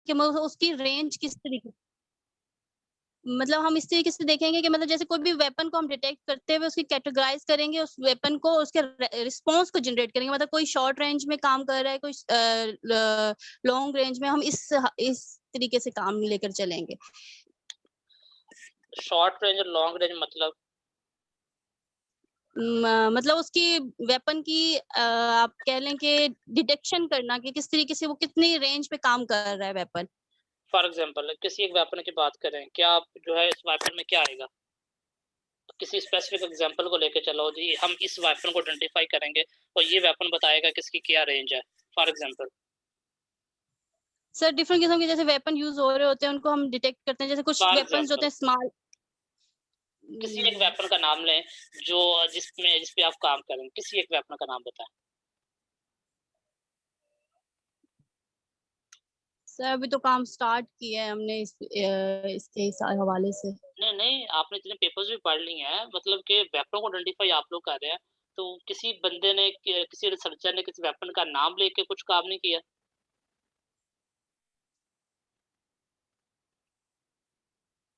कि मतलब उसकी रेंज किस तरीके, मतलब हम इस तरीके से देखेंगे कि मतलब जैसे कोई भी वेपन को हम डिटेक्ट करते हुए उसकी कैटेगराइज करेंगे, उस वेपन को उसके रिस्पॉन्स को जनरेट करेंगे, मतलब कोई शॉर्ट रेंज में काम कर रहा है, कोई लॉन्ग रेंज में, हम इस तरीके से काम लेकर चलेंगे। शॉर्ट रेंज और लॉन्ग रेंज मतलब मतलब उसकी वेपन की आप कह लें कि डिटेक्शन करना कि किस तरीके से वो कितनी रेंज पे काम कर रहा है वेपन। फॉर एग्जांपल किसी एक वेपन की बात करें, क्या आप जो है इस वेपन में क्या आएगा? किसी स्पेसिफिक एग्जांपल को लेके चलो जी, हम इस वेपन को आइडेंटिफाई करेंगे और ये वेपन बताएगा कि इसकी क्या रेंज है, फॉर एग्जांपल। सर डिफरेंट किस्म के जैसे वेपन यूज हो रहे होते हैं उनको हम डिटेक्ट करते हैं, जैसे कुछ फॉर वेपन्स होते एग्जांपल हैं स्मॉल। किसी एक वेपन का नाम लें जो जिस पे आप काम करें, किसी एक वेपन का नाम बताएं। सर अभी तो काम स्टार्ट किया है हमने इसके हवाले से। नहीं नहीं, आपने इतने पेपर्स भी पढ़ लिए हैं, मतलब कि वेपन को आइडेंटिफाई आप लोग कर रहे हैं, तो किसी बंदे ने किसी रिसर्चर ने किसी वेपन का नाम लेके कुछ काम नहीं किया।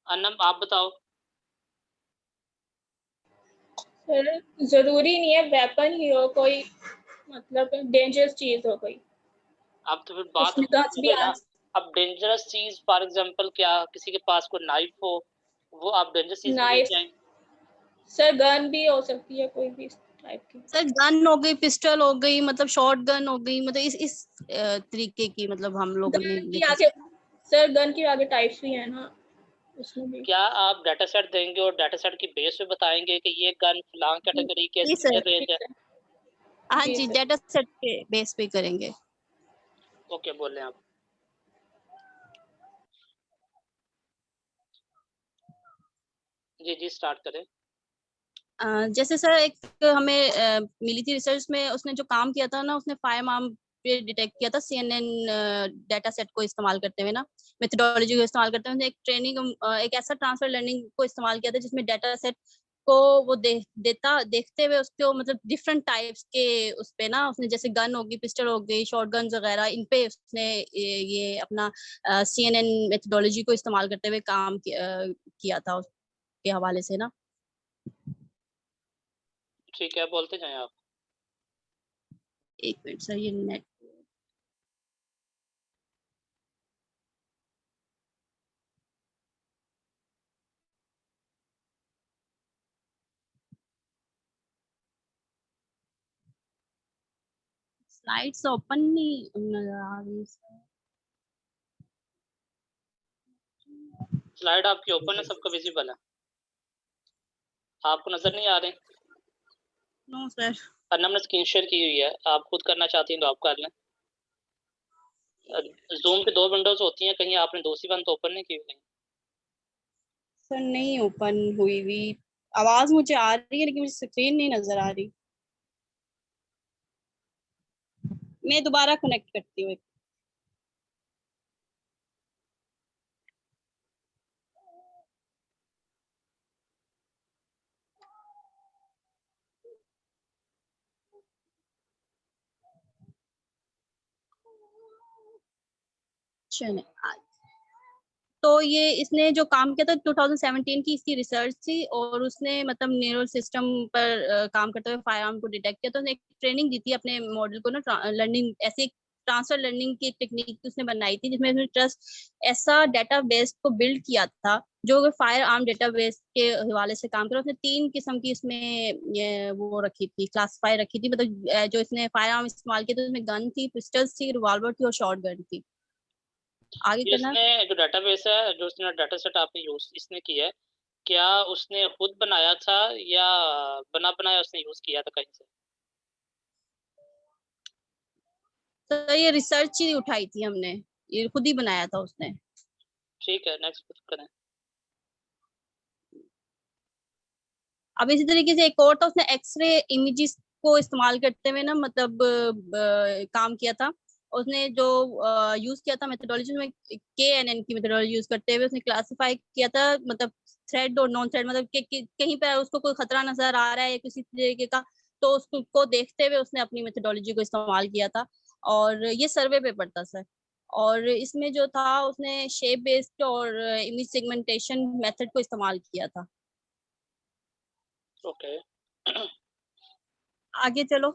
अनम आप बताओ। सर जरूरी नहीं है वेपन ही हो, कोई मतलब डेंजरस चीज हो कोई, अब तो फिर बात उसमें गन्स भी है आ। ना। अब डेंजरस चीज फॉर एग्जांपल क्या, किसी के पास कोई नाइफ हो, वो आप डेंजरस चीज में नाइफ, लेके आएंगे? सर गन भी हो सकती है कोई भी टाइप की। सर गन हो गई, पिस्टल हो गई, मतलब शॉर्ट गन हो गई, मतलब इस तरीके की, मतलब हम लोगों ने गन की लेकर। आगे, सर गन के आगे टाइप्स भी है ना उसमें भी। क्या आप डाटा सेट देंगे और डाटा सेट की बेस पे बताएंगे कि ये गन फलां कैटेगरी के, जी इसकी ये सर, रेंज है? हाँ जी जी, सर। डेटा सेट के बेस पे करेंगे। ओके, बोलें आप। जी जी, स्टार्ट करें। जैसे सर एक हमें मिली थी रिसर्च में, उसने जो काम किया था ना, उसने फायर आर्म पे डिटेक्ट किया था CNN डेटा सेट को इस्तेमाल करते हुए ना, मेथडोलॉजी को इस्तेमाल करते हुए उसने एक ट्रेनिंग, एक ऐसा ट्रांसफर लर्निंग को इस्तेमाल किया था जिसमें डेटा सेट को वो देखते हुए उसको मतलब डिफरेंट टाइप्स के उस पे ना, उसने जैसे गन होगी, पिस्टल हो गई, शॉर्ट गन वगैरह, इन पे उसने ये अपना CNN मेथडोलॉजी को इस्तेमाल करते हुए काम किया था उसके हवाले से ना। ठीक है, बोलते जाएं आप। एक मिनट सर, ये नेट स्लाइड्स ओपन नहीं नजर आ रही सर। स्लाइड आपकी ओपन है, सबका विजिबल है, आपको नजर नहीं आ रहे? No sir. अनम ने स्क्रीन शेयर की हुई है, आप खुद करना चाहती हैं तो आप कर लें। जूम पे दो विंडोज होती हैं, कहीं आपने दूसरी वन तो ओपन नहीं की हुई? सर नहीं ओपन हुई हुई, आवाज मुझे आ रही है लेकिन मुझे स्क्रीन नहीं नजर आ रही। मैं दोबारा कनेक्ट करती हूँ। चलिए, तो ये इसने जो काम किया था 2017 की इसकी रिसर्च थी, और उसने मतलब न्यूरल सिस्टम पर काम करते हुए फायर आर्म को डिटेक्ट किया, तो उसने एक ट्रेनिंग दी थी अपने मॉडल को ना, लर्निंग ऐसे ट्रांसफर लर्निंग की एक टेक्निक उसने बनाई थी जिसमें उसने ट्रस्ट ऐसा डेटाबेस को बिल्ड किया था जो फायर आर्म डेटाबेस के हवाले से काम करा। उसने 3 किस्म की इसमें वो रखी थी, क्लासिफाई रखी थी, मतलब जो इसने फायर आर्म इस्तेमाल किया था उसमें गन थी, पिस्टल्स थी, रिवॉल्वर थी और शॉर्ट गन थी। आगे ये करना। इसने जो डाटाबेस है, जो इसने डाटा सेट आपने यूज इसने किया है, क्या उसने खुद बनाया था या बना बनाया उसने यूज किया था कहीं से? तो ये रिसर्च ही उठाई थी हमने, ये खुद ही बनाया था उसने। ठीक है, नेक्स्ट करें। अब इसी तरीके से एक और था, उसने एक्सरे इमेजेस को इस्तेमाल करते हुए ना, मतलब काम किया था। उसने जो यूज किया था मेथोडोलॉजी में, KNN की मेथोडोलॉजी यूज करते हुए उसने क्लासिफाई किया था, मतलब थ्रेड और नॉन थ्रेड, मतलब कहीं पर उसको कोई खतरा नजर आ रहा है या किसी तरीके का, तो उसको देखते हुए उसने अपनी मेथोडोलॉजी को इस्तेमाल किया था। और ये सर्वे पेपर था सर। और इसमें जो था उसने शेप बेस्ड और इमेज सेगमेंटेशन मेथड को इस्तेमाल किया था। ओके। आगे चलो।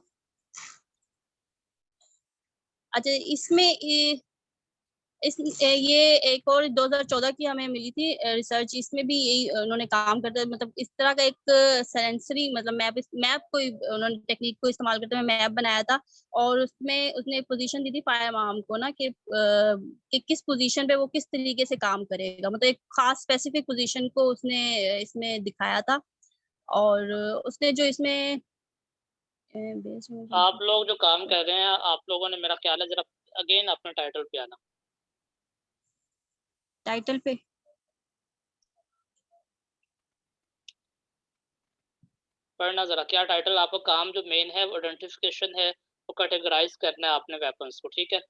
अच्छा, इसमें ये एक और 2014 की हमें मिली थी रिसर्च। इसमें भी यही उन्होंने काम करते, मतलब इस तरह का एक सेंसरी, मतलब मैप को उन्होंने टेक्निक को इस्तेमाल करते हुए मैप बनाया था। और उसमें उसने पोजीशन दी थी फायर आर्म को ना कि किस पोजीशन पे वो किस तरीके से काम करेगा, मतलब एक खास स्पेसिफिक पोजीशन को उसने इसमें दिखाया था। और उसने जो इसमें आप लोग जो काम कर रहे हैं, आप लोगों ने, मेरा ख्याल है, जरा अगेन अपने टाइटल पे आना। टाइटल पे पढ़ना ज़रा, क्या टाइटल आपका काम जो मेन है वो आइडेंटिफिकेशन है, वो कैटेगराइज करना है आपने वेपन्स को, ठीक है।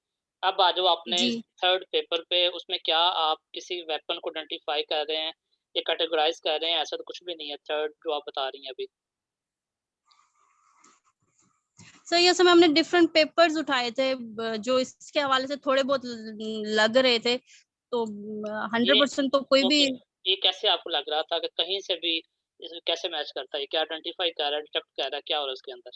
अब आ जाओ अपने जी। थर्ड पेपर पे, उसमें क्या आप किसी वेपन को आइडेंटिफाई कर रहे हैं या कैटेगराइज कर रहे हैं, ऐसा तो कुछ भी नहीं है थर्ड जो आप बता रही हैं अभी। सर ये समय हमने डिफरेंट पेपर्स उठाए थे जो इसके हवाले से थोड़े बहुत लग रहे थे, तो 100% तो कोई भी। ओके, ये कैसे आपको लग रहा था कि कहीं से भी इसे कैसे मैच करता है, क्या आइडेंटिफाई कर रहा है, डिटेक्ट कर रहा है, क्या हो रहा है उसके अंदर?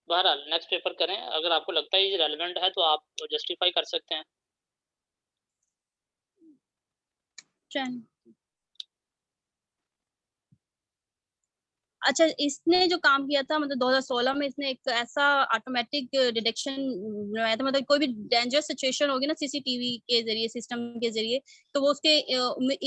बहरहाल नेक्स्ट पेपर करें, अगर आपको लगता है ये रेलेवेंट है तो आप जस्टिफाई कर सकते हैं। चल। अच्छा, इसने जो काम किया था, मतलब 2016 में इसने एक ऐसा ऑटोमेटिक डिटेक्शन बनाया था, मतलब कोई भी डेंजरस सिचुएशन होगी ना सीसीटीवी के जरिए, सिस्टम के जरिए, तो वो उसके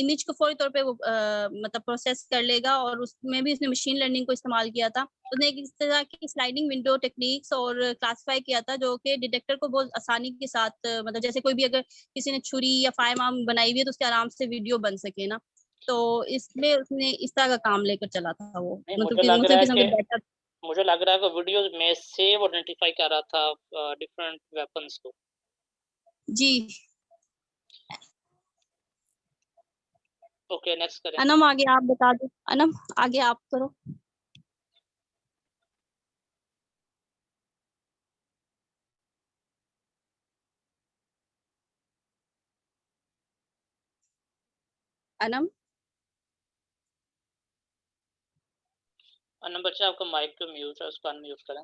इमेज को फौरी तौर पे वो मतलब प्रोसेस कर लेगा। और उसमें भी इसने मशीन लर्निंग को इस्तेमाल किया था। उसने एक इस तरह की स्लाइडिंग विंडो टेक्निक्स और क्लासिफाई किया था, जो कि डिटेक्टर को बहुत आसानी के साथ मतलब जैसे कोई भी अगर किसी ने छुरी या फायर आर्म बनाई हुई है तो उसके आराम से वीडियो बन सके ना। तो इसमें उसने इस तरह का काम लेकर चला था वो, नहीं, मतलब मुझे कि लग रहा मुख्तलिफ है किस्म के कि डाटा। वीडियोस में से वो आइडेंटिफाई कर रहा था डिफरेंट वेपन्स को। जी। ओके, नेक्स्ट करें। अनम आगे आप बता दो, अनम आगे आप करो। अनम। नंबर बच्चा आपका माइक तो म्यूट है, उसको अनम्यूट करें।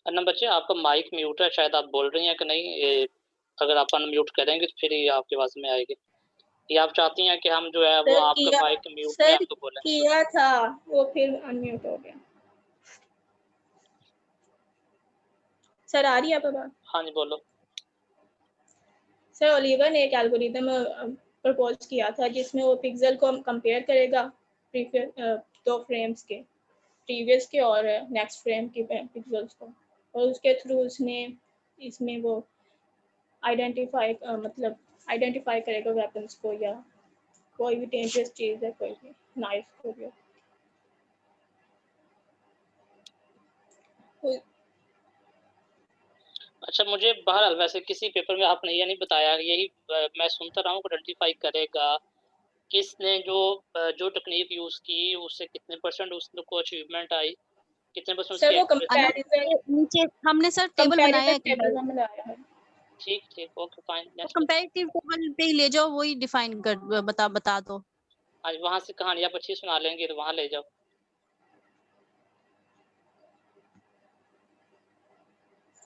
नंबर बच्चे आपका माइक म्यूट है, शायद आप बोल रही हैं कि नहीं, अगर आप अनम्यूट करेंगे तो फिर ही आपकी आवाज़ में आएगी। या आप चाहती हैं कि हम जो है वो आपका माइक म्यूट में सर आपको बोलें? किया था, वो फिर अनम्यूट हो गया। सर आ रही है आपको बात? हाँ जी, बोलो। सर ओलिवर ने एक एल्गोरिदम प्रपोज किया था जिसमें वो पिक्सल को कंपेयर करेगा दो फ्रेम्स के, प्रीवियस के और नेक्स्ट फ्रेम के पिक्सल्स को, और उसके थ्रू उसने इसमें वो मतलब आइडेंटिफाई करेगा वेपन्स को, या कोई भी डेंजरस चीज़ है, कोई भी नाइफ को भी। अच्छा, मुझे बहरहाल वैसे किसी पेपर में आपने ये नहीं बताया, यही मैं सुनता रहा हूँ, आइडेंटिफाई करेगा किसने जो टेक्निक यूज़ की, उससे कितने परसेंट उसको अचीवमेंट आई, कितने परसेंट सर उसकी वो अनम एक्यूरेसी। नीचे हमने सर टेबल बनाया कंपैरिजन है टेबल में मिलाया है। ठीक ठीक, ओके फाइन, तो नेक्स्ट। कंपैरेटिव टेबल पे ही ले जाओ, वही डिफाइन कर बता दो। आज वहाँ से कहानी आप अच्छी सुना लेंगे तो वहाँ ले जाओ।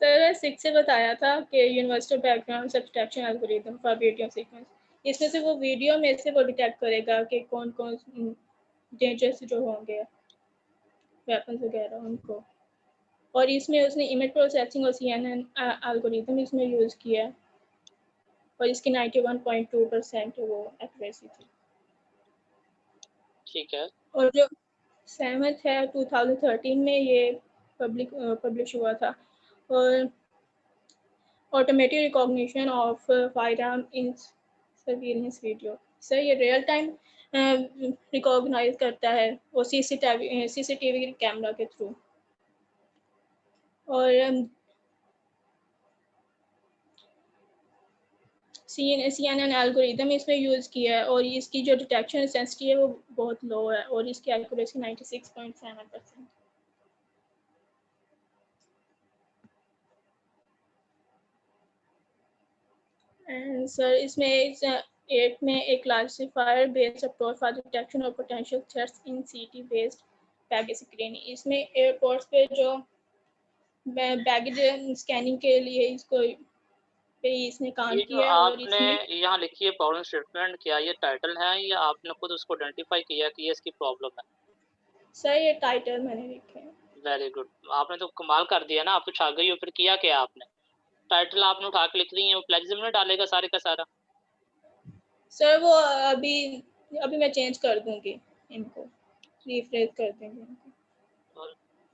सर 6 से बताया था कि universal background subtraction algorithm for video sequence, इसमें से वो वीडियो में से वो डिटेक्ट करेगा कि कौन कौन डेंजरस जो होंगे वेपन्स वगैरह उनको, और इसमें उसने इमेज प्रोसेसिंग और CNN एल्गोरिथम इसमें यूज़ किया है और इसकी 91.2% वो एक्यूरेसी थी। ठीक है। और जो 7th है 2013 में ये पब्लिश हुआ था। और automatic recognition of firearm in surveillance video, sir ये रियल टाइम रिकॉग्नाइज करता है वो सीसीटीवी कैमरा के थ्रू। और CNN एल्गोरिदम इसमें यूज़ किया है और इसकी जो डिटेक्शन सेंसिटिविटी है वो बहुत लो है और इसकी एक्यूरेसी 96.7%। एंड सर इसमें 8 में एक classifier based approach for detection of potential threats in city based baggage screening. इसमें एयरपोर्ट्स पे जो बैगेज स्कैनिंग के लिए इसने काम ये जो किया है। और आपने इसमें यहाँ लिखी है प्रॉब्लम स्टेटमेंट, क्या ये टाइटल है या आपने खुद उसको आइडेंटिफाई किया कि ये इसकी प्रॉब्लम है? सर ये टाइटल मैंने लिखे हैं। वेरी गुड, आपने तो कमाल कर दिया ना, आप तो छा गई हो। फिर किया क्या आपने? टाइटल आपने उठा के लिख दी है, वो प्लेजिज्म में डालेगा सारे का सारा। सर वो अभी मैं चेंज कर दूंगी, इनको रिफ्रेश कर देंगे इनको।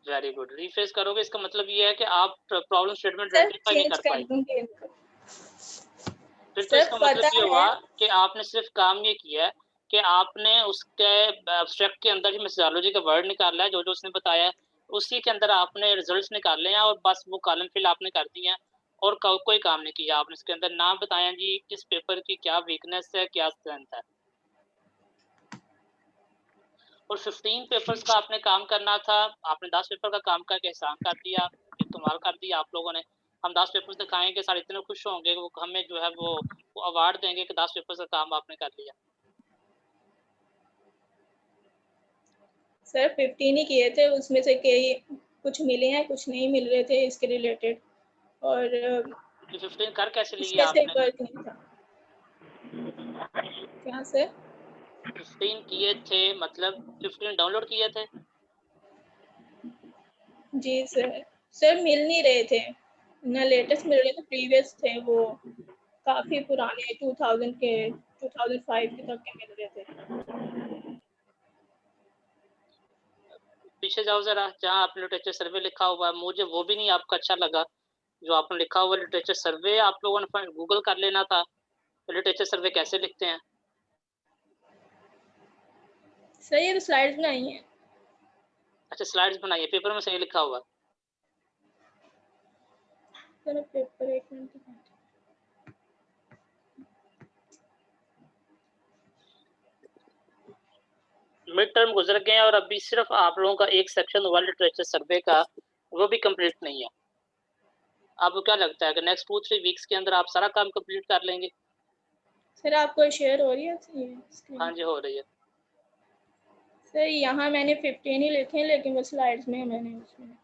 वेरी गुड, रिफ्रेश करोगे इसका मतलब ये है कि आप प्रॉब्लम स्टेटमेंट सर आइडेंटिफाई नहीं चेंज कर कर पाई। दूंगी इनको। फिर तो सर इसका पता मतलब ये हुआ है कि आपने सिर्फ काम ये किया है कि आपने उसके एब्स्ट्रैक्ट के अंदर ही मेथोडोलॉजी का वर्ड निकाला है, जो उसने बताया है उसी के अंदर आपने रिजल्ट्स निकाले हैं और बस वो कॉलम फिल आपने कर दिए हैं और कोई काम नहीं किया आपने। इसके अंदर नाम बताया जी किस पेपर की क्या वीकनेस है, क्या स्ट्रेंथ है। और 15 पेपर्स का आपने काम करना था, आपने 10 पेपर का काम करके एहसान कर दिया, कमाल कर दिया आप लोगों ने। हम 10 पेपर्स दिखाएंगे, सारे इतने खुश होंगे, वो हमें जो है वो अवार्ड देंगे कि 10 पेपर्स का काम आपने कर लिया। सर 15 ही किए थे, उसमें से कई कुछ मिले हैं कुछ नहीं मिल रहे थे इसके रिलेटेड। और तो 15 कर कैसे लिए इसमें से आपने? वर्क नहीं था। क्या सर? 15 किए थे मतलब 15 डाउनलोड किए थे? जी सर मिल नहीं रहे थे ना, लेटेस्ट मिल रहे थे, प्रीवियस थे वो काफी पुराने 2000 के 2005 के तक के मिल रहे थे। पीछे जाओ जरा, जहाँ आपने लिटरेचर सर्वे लिखा हुआ है, मुझे वो भी नहीं आपका अच्छा लगा जो आपने लिखा हुआ लिटरेचर सर्वे। आप लोगों ने गूगल कर लेना था लिटरेचर सर्वे कैसे लिखते हैं। सर ये तो स्लाइड्स बनाई हैं। अच्छा स्लाइड्स बनाइए, पेपर में सही लिखा हुआ है। सर पेपर एक मिनट। मिड टर्म गुजर गए और अभी सिर्फ आप लोगों का एक सेक्शन हुआ लिटरेचर सर्वे का, वो भी कंप्लीट नहीं है। आपको क्या लगता है कि नेक्स्ट 2-3 वीक्स के अंदर आप सारा काम कंप्लीट कर लेंगे? सर आपको शेयर हो रही है हाँ स्क्रीन? जी हो रही है। सर यहाँ मैंने 15 ही लिखे हैं लेकिन वो स्लाइड्स में मैंने उसमें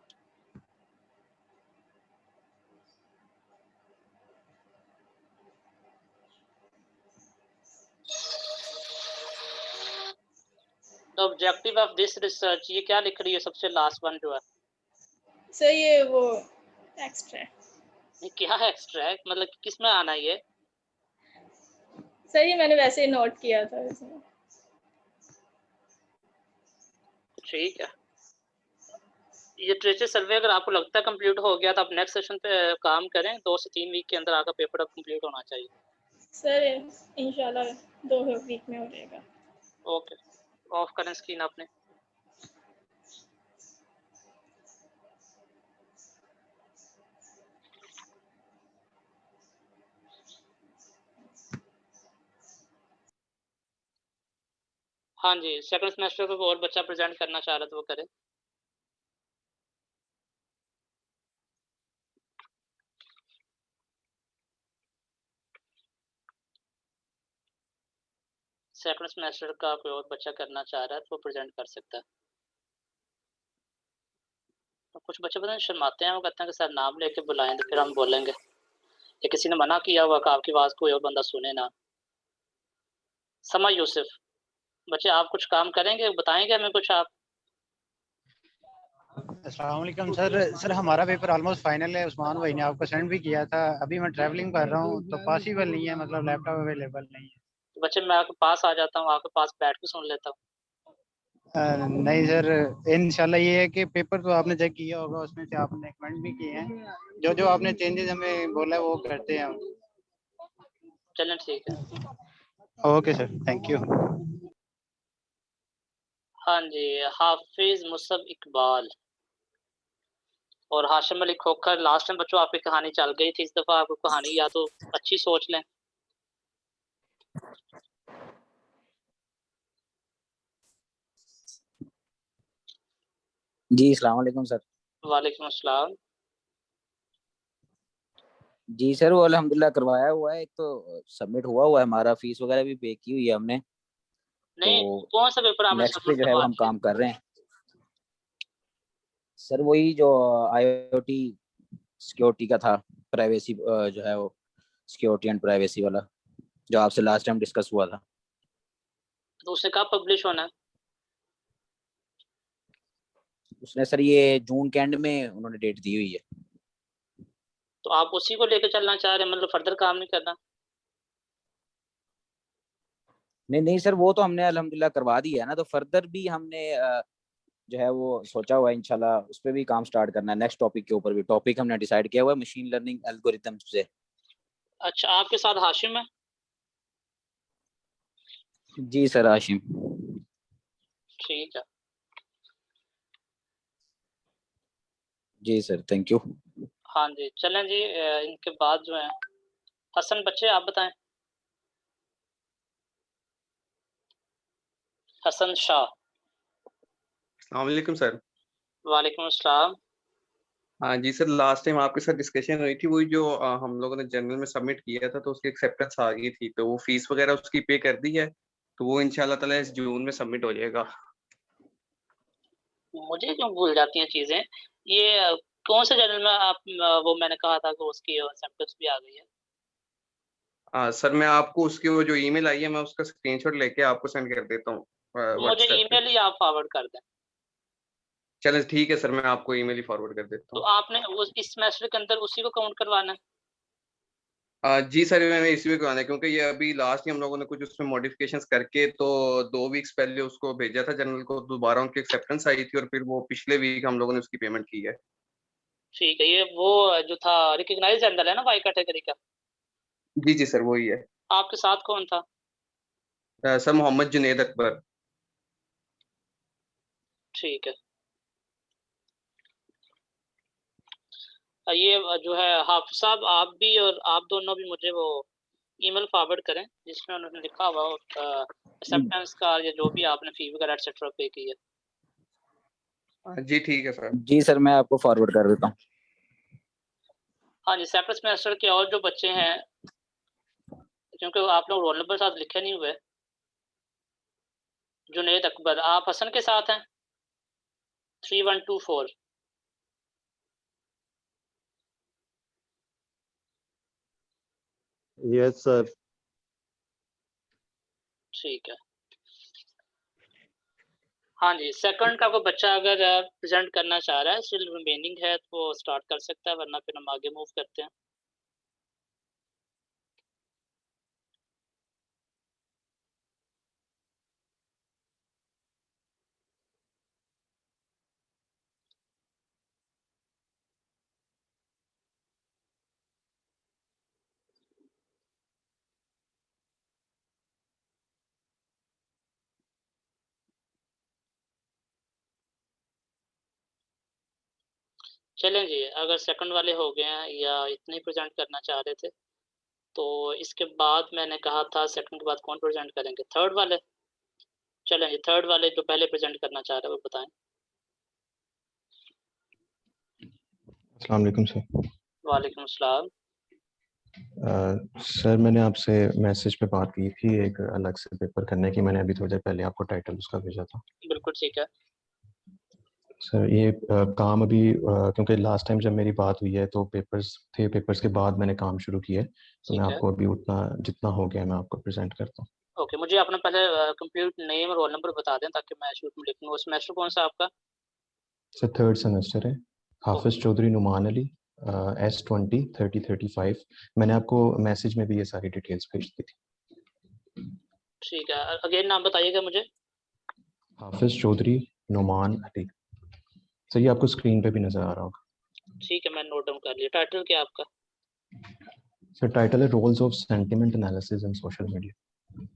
the objective of this research, ये क्या लिख रही है सबसे लास्ट वन जो है? सर ये वो एक्स्ट्रा है। ये क्या है एक्सट्रैक्ट, मतलब किस में आना है ये? सर ये मैंने वैसे ही नोट किया था इसमें। ठीक है, ये लिटरेचर सर्वे अगर आपको लगता है कंप्लीट हो गया तो आप नेक्स्ट सेशन पे काम करें। 2 से 3 वीक के अंदर आपका पेपर अब कंप्लीट होना चाहिए। सर इंशाल्लाह 2 वीक में हो जाएगा। ओके, ऑफ करें स्क्रीन आपने। हाँ जी, सेकंड सेमेस्टर को और बच्चा प्रेजेंट करना चाह रहा था वो करे। सेकंड सेमेस्टर का कोई और बच्चा करना चाह रहा है तो वो प्रेजेंट कर सकता है। तो कुछ बच्चे पता नहीं शर्माते हैं, वो कहते हैं कि सर नाम लेके बुलाएं तो फिर हम बोलेंगे, या किसी ने मना किया हुआ कि आपकी आवाज़ कोई और बंदा सुने ना। समा यूसुफ, बच्चे आप कुछ काम करेंगे, बताएंगे हमें कुछ आप? अस्सलाम वालेकुम सर हमारा पेपर ऑलमोस्ट फाइनल है। उस्मान भाई ने आपको सेंड भी किया था। अभी मैं ट्रैवलिंग कर रहा हूँ तो पॉसिबल नहीं है, मतलब लैपटॉप अवेलेबल नहीं है। तो बच्चे मैं आपके पास आ जाता हूँ, आपके पास बैठ के सुन लेता हूँ। नहीं सर, इंशाल्लाह ये है कि पेपर तो आपने चेक किया होगा, उसमें से आपने कमेंट भी किए हैं। जो जो आपने चेंजेस हमें बोला है वो करते हैं हम। चलें ठीक है। Okay sir, thank you. हाँ जी, हाफिज मुसब इकबाल और हाशिम अली खोखर। लास्ट टाइम बच्चों आपकी कहानी चल गई थी, इस दफ़ा आपको कहानी या तो अच्छी सोच लें। जी अस्सलाम वालेकुम सर। वालेकुम अस्सलाम। जी सर वो अल्हम्दुलिल्लाह करवाया हुआ है, एक तो सबमिट हुआ है, हमारा फीस वगैरह भी पे की हुई है हमने। नहीं, तो कौन सा पेपर आपने नेक्स्ट पे सबमिट जो है वो करवा हम दिया? काम कर रहे हैं सर, वही जो IoT सिक्योरिटी का था, प्राइवेसी जो है वो सिक्योरिटी एंड प्राइवेसी वाला, जो आपसे लास्ट टाइम डिस्कस हुआ था। तो उसे कब पब्लिश होना है? उसने सर ये जून के एंड में उन्होंने डेट दी हुई है। तो आप उसी को लेकर चलना चाह रहे हैं, मतलब फर्दर काम नहीं करना? नहीं नहीं सर, वो तो हमने अल्हम्दुलिल्लाह करवा दिया है ना, तो फर्दर भी हमने जो है वो सोचा हुआ है इंशाल्लाह उस पर भी काम स्टार्ट करना है। नेक्स्ट टॉपिक के ऊपर भी टॉपिक हमने डिसाइड किया हुआ है मशीन लर्निंग एल्गोरिथम से। अच्छा, आपके साथ हाशिम है? जी सर हाशिम। ठीक है। जी सर थैंक यू। हाँ जी, चलें जी। इनके बाद जो है हसन बच्चे, आप बताएं। हसन शाह। अस्सलाम वालेकुम सर। वालेकुम अस्सलाम। हाँ जी सर, लास्ट टाइम आपके साथ डिस्कशन हुई थी, वही जो हम लोगों ने जनरल में सबमिट किया था तो उसकी एक्सेप्टेंस आ गई थी, तो वो फीस वगैरह उसकी पे कर दी है, तो वो इंशाल्लाह ताला इस जून में सबमिट हो जाएगा। मुझे क्यों भूल जाती हैं चीज़ें? ये कौन से जर्नल में आप वो मैंने कहा था कि उसकी एक्सेप्टेंस भी आ गई है? सर मैं आपको उसकी वो जो ईमेल आई है मैं उसका स्क्रीनशॉट लेके आपको सेंड कर देता हूँ मुझे व्हाट्सएप पे। ईमेल ही आप फॉरवर्ड कर दें। चलें ठीक है सर, मैं आपको ईमेल ही फॉरवर्ड कर देता तो हूँ। आपने उस इस सेमेस्टर के अंदर उसी को काउंट करवाना है? जी सर, मैंने इसी में करवाना है क्योंकि ये अभी लास्ट ही हम लोगों ने कुछ उसमें मॉडिफिकेशंस करके तो 2 वीक्स पहले उसको भेजा था जनरल को, दोबारा उनकी एक्सेप्टेंस आई थी और फिर वो पिछले वीक हम लोगों ने उसकी पेमेंट की है। ठीक है, ये वो जो था रिकॉग्नाइज्ड जर्नल है ना वाई कैटेगरी का? जी सर वही है। आपके साथ कौन था? सर मोहम्मद जुनैद अकबर। ठीक है। ये जो है हाफिज साहब, आप भी और आप दोनों भी मुझे वो ईमेल फॉरवर्ड करें जिसमें उन्होंने लिखा हुआ एक्सेप्टेंस का या जो भी आपने फी वगैरह एक्सेट्रा पे की है। जी ठीक है सर। जी सर मैं आपको फॉरवर्ड कर देता हूँ। हाँ जी, सेकंड सेमेस्टर के और जो बच्चे हैं, क्योंकि आप लोग रोल नंबर साथ लिखे नहीं हुए। जुनैद अकबर, आप हसन के साथ हैं 3124। Yes sir. ठीक है। हाँ जी, सेकंड का कोई बच्चा अगर प्रेजेंट करना चाह रहा है, स्टिल रिमेनिंग है, तो वो स्टार्ट कर सकता है, वरना फिर हम आगे मूव करते हैं। चलें जी, अगर सेकंड वाले हो गए हैं या इतने प्रेजेंट करना चाह रहे थे, तो इसके बाद मैंने कहा था सेकंड के बाद कौन प्रेजेंट करेंगे? थर्ड वाले। चलें जी, थर्ड वाले जो पहले प्रेजेंट करना चाह रहे हैं वो बताएं। अस्सलाम वालेकुम सर। वालेकुम अस्सलाम। सर मैंने आपसे मैसेज पे बात की थी एक अलग से पेपर करने की, मैंने अभी थोड़ी देर पहले आपको टाइटल उसका भेजा था। बिल्कुल ठीक है। सर ये काम अभी क्योंकि लास्ट टाइम जब मेरी बात हुई है तो पेपर्स थे, पेपर्स के बाद मैंने काम शुरू किया है, तो मैं ठीक है। आपको अभी उतना जितना हो गया मैं आपको प्रेजेंट करता हूँ। ओके, मुझे अपना पहले कंप्यूटर नेम और रोल नंबर बता दें ताकि मैं शुरू में लिख लूँ। सेमेस्टर कौन सा आपका? सर थर्ड सेमेस्टर है, हाफिज चौधरी नुमान अली, S20 3035। मैंने आपको मैसेज में भी ये सारी डिटेल्स भेज दी थी। ठीक है, अगेन नाम बताइएगा मुझे। हाफिज चौधरी नुमान अली। सर ये आपको स्क्रीन पे भी नजर आ रहा होगा। ठीक है, मैं नोट डाउन कर लिया। टाइटल क्या है आपका? सर टाइटल है roles of sentiment analysis in social media.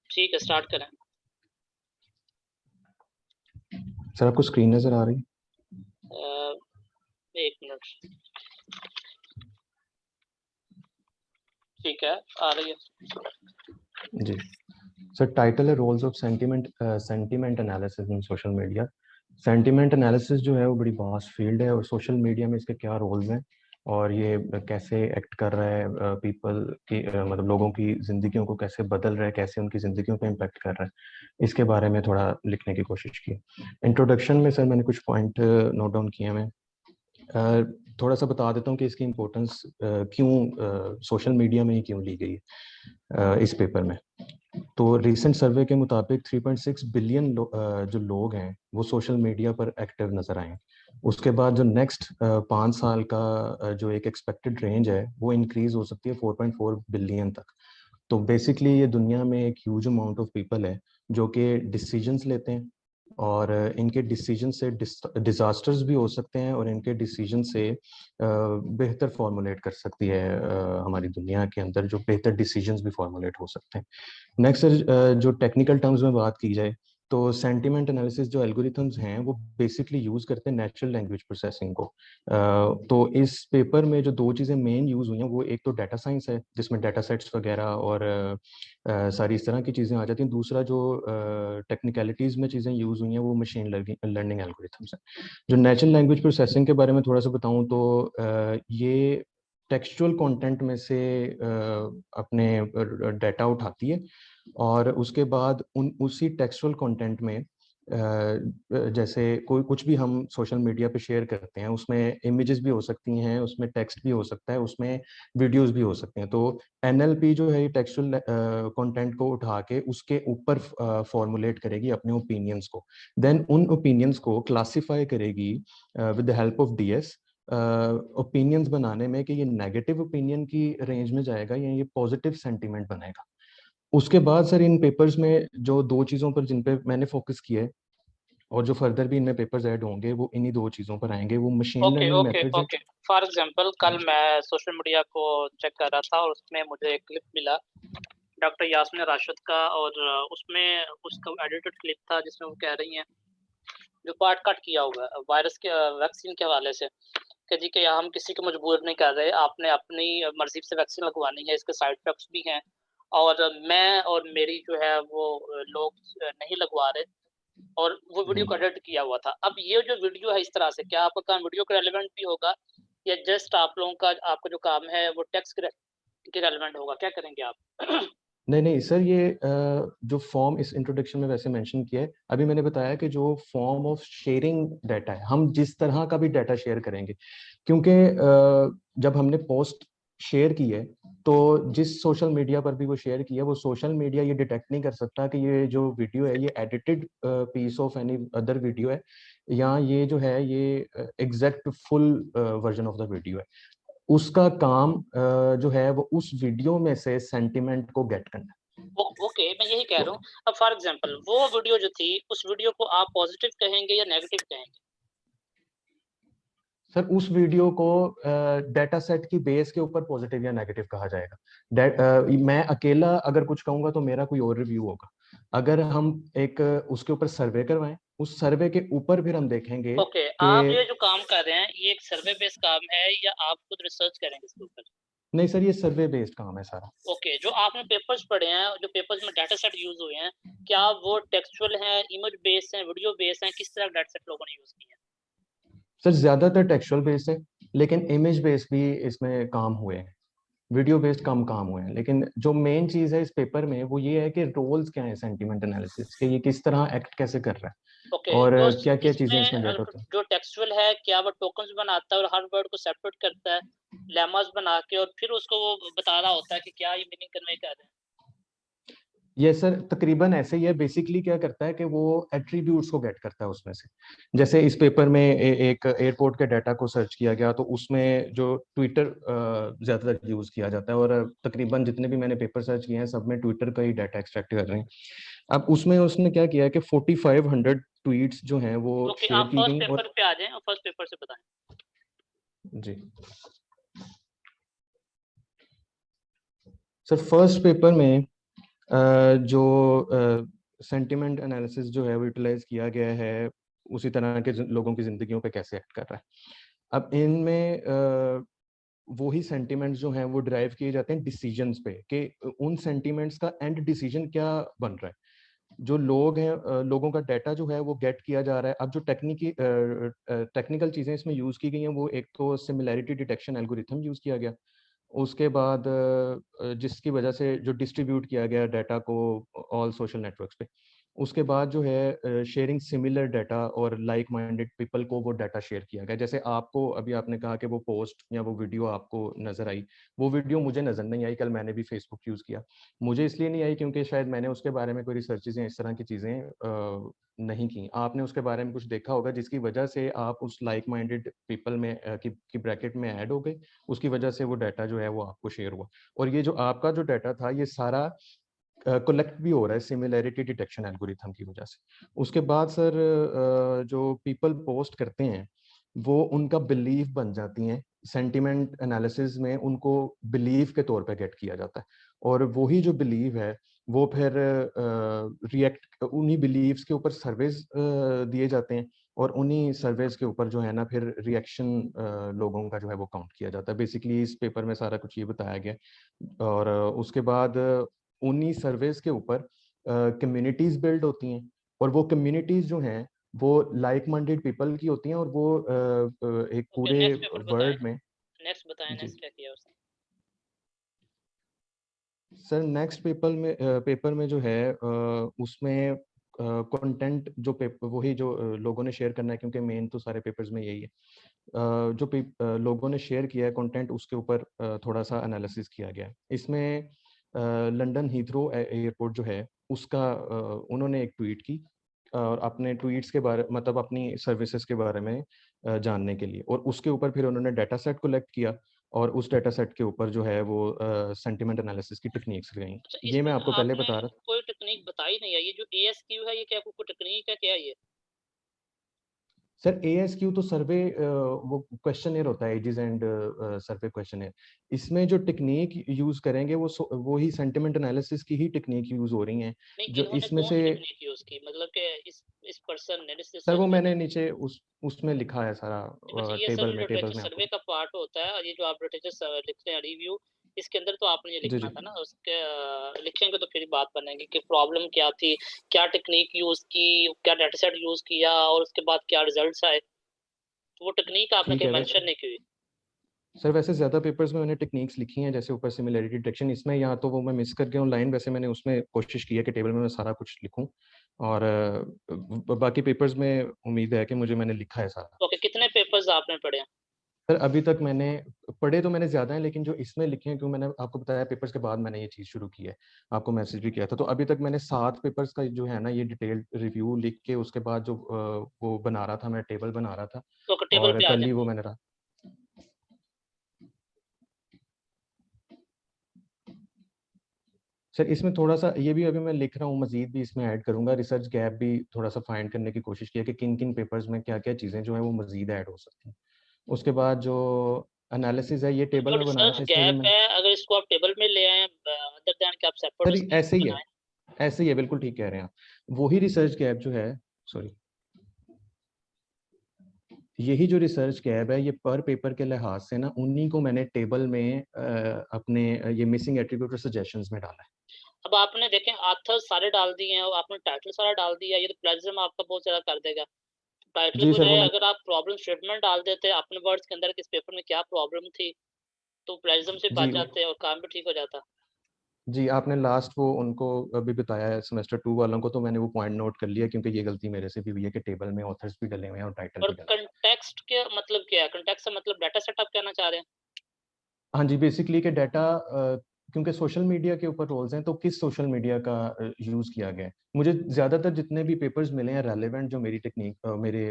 ठीक है, स्टार्ट करें। सर आपको स्क्रीन नजर आ रही है? एक मिनट। ठीक है, आ रही है। जी सर, टाइटल है roles of sentiment analysis in social media. Sentiment analysis जो है वो बड़ी वास्ट फील्ड है, और सोशल मीडिया में इसके क्या रोल्स हैं और ये कैसे एक्ट कर रहा है पीपल की, मतलब लोगों की ज़िंदगियों को कैसे बदल रहा है, कैसे उनकी ज़िंदगियों पे इम्पेक्ट कर रहा है, इसके बारे में थोड़ा लिखने की कोशिश की। इंट्रोडक्शन में सर मैंने कुछ पॉइंट नोट डाउन किए हैं। थोड़ा सा बता देता हूँ कि इसकी इम्पोर्टेंस क्यों सोशल मीडिया में ही क्यों ली गई है इस पेपर में। तो रिसेंट सर्वे के मुताबिक 3.6 बिलियन जो लोग हैं वो सोशल मीडिया पर एक्टिव नजर आए। उसके बाद जो नेक्स्ट 5 साल का जो एक एक्सपेक्टेड रेंज है वो इंक्रीज हो सकती है 4.4 बिलियन तक। तो बेसिकली ये दुनिया में एक ह्यूज अमाउंट ऑफ पीपल है जो कि डिसीजंस लेते हैं, और इनके डिसीजन से डिजास्टर्स भी हो सकते हैं, और इनके डिसीजन से बेहतर फॉर्मुलेट कर सकती है हमारी दुनिया के अंदर जो बेहतर डिसीजंस भी फॉर्मुलेट हो सकते हैं। नेक्स्ट सर, जो टेक्निकल टर्म्स में बात की जाए तो सेंटिमेंट एनालिसिस जो एल्गोरिथम्स हैं वो बेसिकली यूज़ करते हैं नेचुरल लैंग्वेज प्रोसेसिंग को। तो इस पेपर में जो दो चीज़ें मेन यूज़ हुई हैं वो एक तो डाटा साइंस है जिसमें डाटा सेट्स वगैरह और सारी इस तरह की चीज़ें आ जाती हैं। दूसरा जो टेक्निकलिटीज़ में चीज़ें यूज़ हुई हैं वो मशीन लर्निंग एल्गोरिथम्स हैं। जो नेचुरल लैंग्वेज प्रोसेसिंग के बारे में थोड़ा सा बताऊँ तो ये टेक्सचुअल कंटेंट में से अपने डाटा उठाती है, और उसके बाद उसी टेक्सचुअल कंटेंट में जैसे कोई कुछ भी हम सोशल मीडिया पे शेयर करते हैं उसमें इमेजेस भी हो सकती हैं, उसमें टेक्स्ट भी हो सकता है, उसमें वीडियोस भी हो सकते हैं। तो NLP जो है ये टेक्सचुअल कंटेंट को उठा के उसके ऊपर फॉर्मुलेट करेगी अपने ओपिनियंस को, देन उन ओपिनियंस को क्लासिफाई करेगी with the help of DS opinions बनाने में कि ये नेगेटिव ओपिनियन की रेंज में जाएगा या ये पॉजिटिव सेंटीमेंट बनेगा। उसके बाद सर इन पेपर्स में जो दो चीज़ों पर जिन पे मैंने फोकस किया है और जो फर्दर भी इनमें पेपर्स ऐड होंगे वो इन्हीं दो चीज़ों पर आएंगे, वो machine okay learning okay methods हैं। ओके। फॉर एग्जांपल कल मैं सोशल मीडिया को चेक कर रहा था और उसमें मुझे एक क्लिप मिला डॉक्टर यास्मीन राशिद का, और उसमें उसका एडिटेड क्लिप था जिसमें वो कह रही हैं जो पार्ट कट किया हुआ है वायरस के वैक्सीन के हवाले से कि जी कि हम किसी को मजबूर नहीं कर रहे, आपने अपनी मर्जी से वैक्सीन लगवानी है, इसके साइड इफेक्ट्स भी हैं और मैं और मेरी जो है वो लोग नहीं लगवा रहे, और वो वीडियो का एडिट किया हुआ था। अब ये जो वीडियो है इस तरह से, क्या आपका काम वीडियो के रेलेवेंट भी होगा या जस्ट आप लोगों का आपका जो काम है वो टेक्स्ट के रेलेवेंट होगा? क्या करेंगे आप? नहीं नहीं सर, ये जो फॉर्म इस इंट्रोडक्शन में वैसे मेंशन किया है, अभी मैंने बताया कि जो फॉर्म ऑफ शेयरिंग डाटा है, हम जिस तरह का भी डाटा शेयर करेंगे, क्योंकि जब हमने पोस्ट शेयर की है तो जिस सोशल मीडिया पर भी वो शेयर किया है वो सोशल मीडिया ये डिटेक्ट नहीं कर सकता कि ये जो वीडियो है ये edited piece of any other video है या ये जो है ये exact full version of the video है। उसका काम जो है वो उस वीडियो में से सेंटिमेंट को गेट करना है। ओके, मैं यही कह रहा हूँ। अब फॉर एग्जांपल वो वीडियो जो थी उस वीडियो को आप पॉजिटिव कहेंगे या नेगेटिव कहेंगे? सर उस वीडियो को डाटा सेट की बेस के ऊपर पॉजिटिव या नेगेटिव कहा जाएगा। मैं अकेला अगर कुछ कहूंगा तो मेरा कोई और रिव्यू होगा। अगर हम एक उसके ऊपर सर्वे करवाएं, उस सर्वे के ऊपर फिर हम देखेंगे ओके, कि आप ये जो काम कर रहे हैं ये एक सर्वे बेस्ड काम है या आप खुद रिसर्च करेंगे इसके ऊपर? नहीं सर, ये सर्वे बेस्ड काम है सारा। ओके, जो आपने पेपर्स पढ़े हैं, जो पेपर्स में डाटा सेट यूज हुए हैं, क्या वो टेक्सचुअल हैं, इमेज बेस्ड हैं, वीडियो बेस्ड हैं, किस तरह डाटा सेट लोगों ने यूज किए हैं? सर ज्यादातर टेक्सचुअल बेस्ड है, लेकिन इमेज बेस्ड भी इसमें काम हुए हैं, वीडियो बेस्ड कम हुए हैं। लेकिन जो मेन चीज है इस पेपर में वो ये है कि रोल्स क्या है सेंटिमेंट एनालिसिस के, ये किस तरह एक्ट कैसे कर रहा है ओके, और तो क्या क्या चीजें इसमें इसमें गेट होती हैं। जो टेक्सचुअल है क्या वो टोकन्स बनाता है और हर वर्ड को सेपरेट करता है लेमास बना के और फिर उसको वो बता रहा होता है कि क्या ये मीनिंग कन्वे कर रहे हैं? ये सर तकरीबन ऐसे ही है। बेसिकली क्या करता है कि वो एट्रीब्यूट्स को गेट करता है उसमें से। जैसे इस पेपर में एक एयरपोर्ट के डाटा को सर्च किया गया, तो उसमें जो ट्विटर ज़्यादातर यूज़ किया जाता है, और तकरीबन जितने भी मैंने पेपर सर्च किए हैं सब में ट्विटर का ही डाटा एक्सट्रैक्ट कर रहे हैं। अब उसमें उसने क्या किया कि 4500 ट्वीट्स जो हैं वो ओके, शेयर आप की फर्स्ट गई। और पेपर पे आ जाएं और फर्स्ट पेपर से बताएं। जी सर, फर्स्ट पेपर में जो सेंटिमेंट एनालिसिस जो है वो यूटिलाइज किया गया है, उसी तरह के लोगों की जिंदगियों पे कैसे एक्ट कर रहा है। अब इनमें वही सेंटिमेंट्स जो हैं वो ड्राइव किए जाते हैं डिसीजंस पे, कि उन सेंटिमेंट्स का एंड डिसीजन क्या बन रहा है। जो लोग हैं, लोगों का डाटा जो है वो गेट किया जा रहा है। अब जो टेक्निकल चीज़ें इसमें यूज़ की गई हैं, वो एक तो सिमिलैरिटी डिटेक्शन एल्गोरिथम यूज़ किया गया। उसके बाद जिसकी वजह से जो डिस्ट्रीब्यूट किया गया डाटा को ऑल सोशल नेटवर्क्स पे। उसके बाद जो है शेयरिंग सिमिलर डाटा और लाइक माइंडेड पीपल को वो डाटा शेयर किया गया। जैसे आपको अभी आपने कहा कि वो पोस्ट या वो वीडियो आपको नज़र आई, वो वीडियो मुझे नज़र नहीं आई। कल मैंने भी फेसबुक यूज़ किया, मुझे इसलिए नहीं आई क्योंकि शायद मैंने उसके बारे में कोई रिसर्चेज या इस तरह की चीज़ें नहीं की। आपने उसके बारे में कुछ देखा होगा जिसकी वजह से आप उस लाइक माइंडेड पीपल में की ब्रैकेट में ऐड हो गए, उसकी वजह से वो डाटा जो है वो आपको शेयर हुआ। और ये जो आपका जो डाटा था ये सारा कलेक्ट भी हो रहा है सिमिलैरिटी डिटेक्शन एल्गोरिथम की वजह से। उसके बाद सर जो पीपल पोस्ट करते हैं वो उनका बिलीफ बन जाती हैं। सेंटिमेंट एनालिसिस में उनको बिलीफ के तौर पे गेट किया जाता है, और वही जो बिलीव है वो फिर रिएक्ट उन्हीं बिलीव्स के ऊपर सर्वेज दिए जाते हैं, और उन्हीं सर्वेज के ऊपर जो है ना फिर रिएक्शन लोगों का जो है वो काउंट किया जाता है। बेसिकली इस पेपर में सारा कुछ ये बताया गया। और उसके बाद उन्हीं सर्वेस के ऊपर कम्युनिटीज बिल्ड होती हैं, और वो कम्युनिटीज जो हैं वो लाइक माइंडेड पीपल की होती हैं, और वो एक ओके, पूरे नेक्स्ट पेपर बताएं। वर्ल्ड में। नेक्स्ट बताएं, जी नेक्स्ट क्या किया उसने? सर, नेक्स्ट पेपर में जो है उसमें कंटेंट जो पेपर वही जो लोगों ने शेयर करना है, क्योंकि मेन तो सारे पेपर्स में यही है। जो लोगों ने शेयर किया है कंटेंट, उसके ऊपर थोड़ा सा एनालिसिस किया गया है। इसमें लंदन हीथ्रो एयरपोर्ट जो है उसका उन्होंने एक ट्वीट की, और अपने ट्वीट्स के बारे मतलब अपनी सर्विसेज के बारे में जानने के लिए, और उसके ऊपर फिर उन्होंने डाटा सेट कलेक्ट किया, और उस डाटा सेट के ऊपर जो है वो सेंटिमेंट एनालिसिस की टेक्निक्स गई। अच्छा, ये इसमें मैं आपको पहले आपने बता रहा था। कोई टेक्निक बताई नहीं है। ये जो ASQ है, ये क्या कोई टेक्निक है क्या ये? सर, ASQ तो सर्वे वो क्वेश्चनेयर होता है, एजेस एंड सर्वे क्वेश्चनेयर। इसमें जो टेक्निक यूज करेंगे वो ही सेंटिमेंट एनालिसिस की ही टेक्निक यूज हो रही हैं, नहीं, जो इन्होंने इसमें कौन से। सी टेक्निक यूज की? मतलब कि इस पर्सन ने, इस सर, वो रिसर्चर मैंने ने। नीचे उसमें लिखा है सारा अच्छा, ये सब टेबल जो में लिटरेचर आपको। सर्वे का पार्ट होता है, और ये जो आप लिटरेचर लिखते हैं रिव्यू, इसके अंदर तो आपने ये जी लिखना जी था ना। उसके लिखेंगे तो फिर बात बनेगी कि प्रॉब्लम क्या थी, क्या टेक्निक यूज की, क्या डाटा सेट यूज किया, और उसके बाद क्या रिजल्ट्स आए। तो वो टेक्निक आपने ठीक कहीं है। वैसे मेंशन नहीं की हुई। सर, वैसे ज़्यादा पेपर्स में मैंने टेक्निक्स लिखी हैं, जैसे ऊपर सिमिलैरिटी डिटेक्शन। इसमें या तो वो मैं मिस कर गया हूँ लाइन, वैसे मैंने उसमें कोशिश की है कि टेबल में मैं सारा कुछ लिखूं। और बाकी पेपर्स में उम्मीद है कि मैंने लिखा है सारा। ओके, कितने पेपर्स आपने पढ़े हैं? सर, अभी तक मैंने पढ़े तो मैंने ज़्यादा हैं, लेकिन जो इसमें लिखे हैं, क्यों मैंने आपको बताया पेपर्स के बाद मैंने ये चीज़ शुरू की है, आपको मैसेज भी किया था। तो अभी तक मैंने 7 पेपर्स का जो है ना ये डिटेल्ड रिव्यू लिख के, उसके बाद जो वो बना रहा था, मैं टेबल बना रहा था, तो टेबल और पे आ कल जाए। ही वो मैंने रहा। सर, इसमें थोड़ा सा ये भी अभी मैं लिख रहा हूँ, मजीद भी इसमें ऐड करूंगा। रिसर्च गैप भी थोड़ा सा फाइंड करने की कोशिश की है कि किन किन पेपर्स में क्या क्या चीज़ें जो है वो मजीद ऐड हो सकती हैं। उसके बाद जो एनालिसिस है ये टेबल जो में बनाया रिसर्च था, इसमें भी गैप मैं। है, अगर इसको आप टेबल में ले आए, अदर देन कि आप सेपरेट सर, उसकी ऐसे ही है, बनाएं। ऐसे ही है, बिल्कुल ठीक कह रहे हैं आप। वही रिसर्च गैप जो है, सॉरी, यही जो रिसर्च गैप है ये पर पेपर के लिहाज से ना उन्हीं को मैंने टेबल में अपने ये मिसिंग एट्रीब्यूट और सजेशंस में डाला है। अब आपने देखें आथर सारे डाल दिए हैं, और आपने टाइटल सारा डाल दिया। ये तो प्लेजरिज्म आपका बहुत ज्यादा कर देगा। टाइटल जी को सर, वो जाए, मैं। अगर आप प्रॉब्लम स्टेटमेंट डाल देते अपने वर्ड्स के अंदर कि इस पेपर में क्या प्रॉब्लम थी, तो प्लेजरिज्म से जी बच जाते और काम भी ठीक हो जाता। जी, आपने लास्ट वो उनको अभी बताया है सेमेस्टर 2 वालों को, तो मैंने वो पॉइंट नोट कर लिया, क्योंकि ये गलती मेरे से भी हुई है कि टेबल में ऑथर्स भी डले हुए हैं और टाइटल और भी डला हुआ है। कंटेक्स्ट के मतलब क्या है? कंटेक्स्ट से मतलब डाटा सेट आप कहना चाह रहे हैं? हाँ जी, बेसिकली कि डाटा क्योंकि सोशल मीडिया के ऊपर रोल्स हैं, तो किस सोशल मीडिया का यूज़ किया गया है। मुझे ज़्यादातर जितने भी पेपर्स मिले हैं रेलेवेंट, जो मेरी टेक्निक मेरे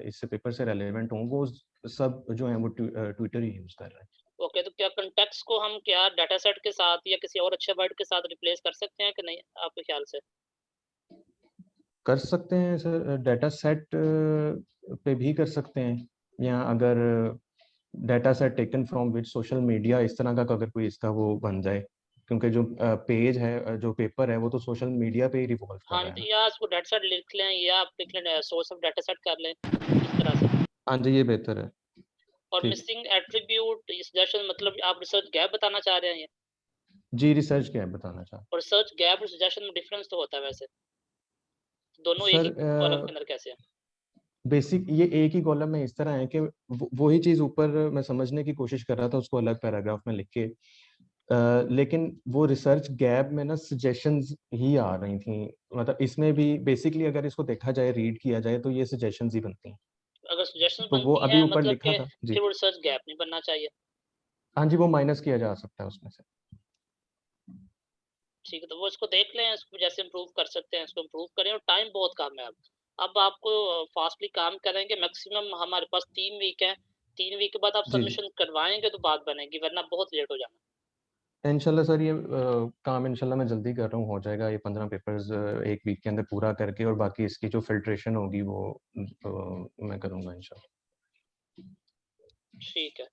इस पेपर से रेलेवेंट हों, वो सब जो हैं वो ट्विटर ही यूज़ कर रहे हैं। ओके, तो क्या कॉन्टेक्स्ट को हम क्या डाटा सेट के साथ या किसी और अच्छे वर्ड के साथ रिप्लेस कर सकते हैं कि नहीं आपके ख्याल से? कर सकते हैं सर, डाटा सेट पे भी कर सकते हैं, या अगर data set taken from which social media, इस तरह का अगर कोई इसका वो बन जाए, क्योंकि जो पेज है, जो पेपर है, वो तो सोशल मीडिया पे ही रिवॉल्व कर हाँ, रहा है तो ना। या उसको डाटा सेट लिख लें या आप लिख लें सोर्स ऑफ डाटा सेट कर लें इस तरह से। हाँ जी, ये बेहतर है। और ठीक। मिसिंग एट्रीब्यूट सजेशन मतलब आप रिसर्च गैप बताना चाह रहे हैं ये? जी, रिसर्च क्या है बताना चाह और रिसर्च गैप और सजेशन में डिफरेंस तो होता है वैसे। दोनों एक सर। ही कॉलम के अंदर कैसे है? बेसिक ये एक ही कॉलम में इस तरह है कि वही चीज़ ऊपर मैं समझने की कोशिश कर रहा था, उसको अलग पैराग्राफ में लिख के, लेकिन वो रिसर्च गैप में ना सजेशंस ही आ रही थी। मतलब इसमें भी बेसिकली अगर इसको देखा जाए, रीड किया जाए, तो ये सजेशंस ही बनती हैं। अगर सजेशंस तो वो बनती अभी हैं ऊपर मतलब लिखा कि था जी। फिर वो रिसर्च गैप नहीं बनना चाहिए। हाँ जी, वो माइनस किया जा सकता है उसमें से। ठीक है, तो वो इसको देख लें, इसको जैसे इम्प्रूव कर सकते हैं इसको इम्प्रूव करें, और टाइम बहुत कम है अब आपको फास्टली काम करेंगे। मैक्सिमम हमारे पास 3 वीक है, 3 वीक के बाद आप जी जी, सबमिशन करवाएंगे तो बात बनेगी, वरना बहुत लेट हो जाना। इंशाल्लाह सर, ये काम इंशाल्लाह मैं जल्दी कर रहा हूँ, हो जाएगा ये 15 पेपर्स एक वीक के अंदर पूरा करके, और बाकी इसकी जो फिल्ट्रेशन होगी वो मैं करूँगा इंशाल्लाह। ठीक है,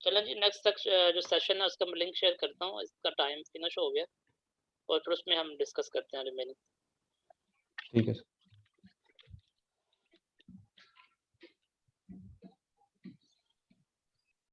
चलें जी, नेक्स्ट तक जो सेशन है उसका मैं लिंक शेयर करता हूँ, इसका टाइम फिनिश हो गया और फिर उसमें हम डिस्कस करते हैं रिमेनिंग। ठीक है सर।